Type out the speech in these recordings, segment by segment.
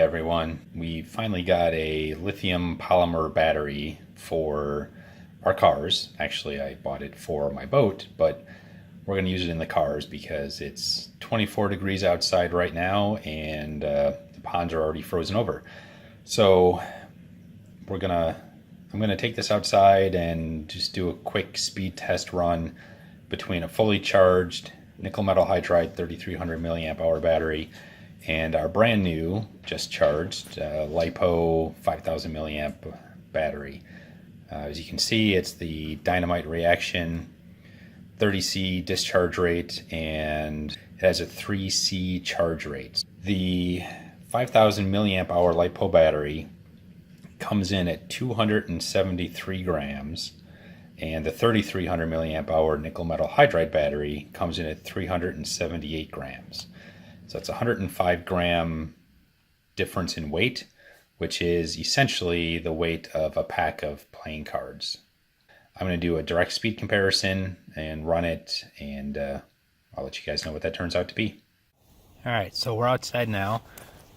everyone. We finally got a lithium polymer battery for our cars. Actually, I bought it for my boat, but we're going to use it in the cars because it's 24 degrees outside right now and the ponds are already frozen over. So I'm gonna take this outside and just do a quick speed test run between a fully charged nickel metal hydride 3300 milliamp hour battery and our brand new, just charged, LiPo 5000 milliamp battery. As you can see, it's the Dynamite reaction, 30C discharge rate, and it has a 3C charge rate. The 5000 milliamp hour LiPo battery comes in at 273 grams, and the 3300 milliamp hour nickel metal hydride battery comes in at 378 grams. So it's a 105 gram difference in weight, which is essentially the weight of a pack of playing cards. I'm going to do a direct speed comparison and run it, and I'll let you guys know what that turns out to be. All right, so we're outside now.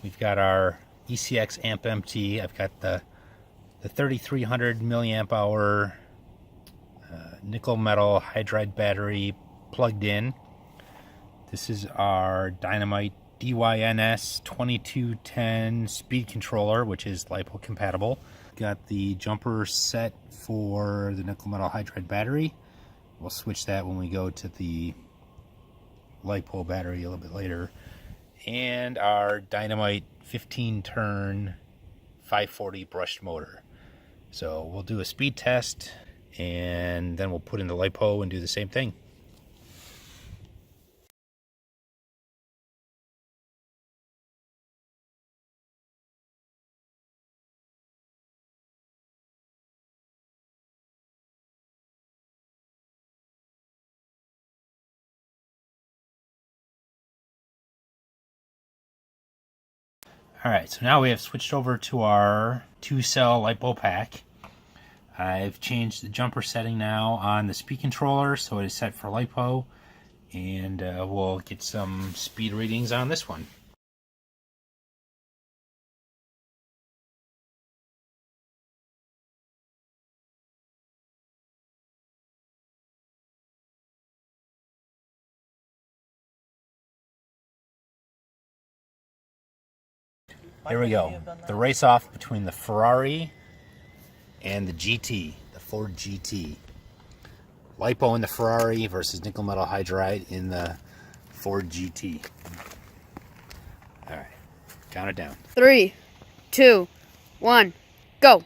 We've got our ECX AMP MT. I've got the 3300 milliamp hour nickel metal hydride battery plugged in. This is our Dynamite DYNS 2210 speed controller, which is LiPo compatible. Got the jumper set for the nickel metal hydride battery. We'll switch that when we go to the LiPo battery a little bit later. And our Dynamite 15 turn 540 brushed motor. So we'll do a speed test and then we'll put in the LiPo and do the same thing. Alright, so now we have switched over to our 2-cell LiPo pack. I've changed the jumper setting now on the speed controller, so it is set for LiPo, and we'll get some speed readings on this one. Here we go. The race off between the Ferrari and the GT, the Ford GT. LiPo in the Ferrari versus nickel metal hydride in the Ford GT. All right, count it down. 3, 2, 1, go.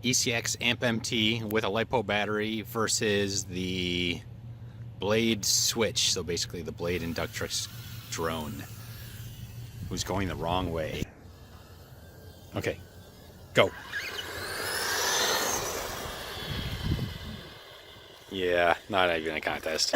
ECX AMP MT with a LiPo battery versus the Blade Switch, so basically the Blade Inductrix drone, who's going the wrong way. Okay, go. Yeah, not even a contest.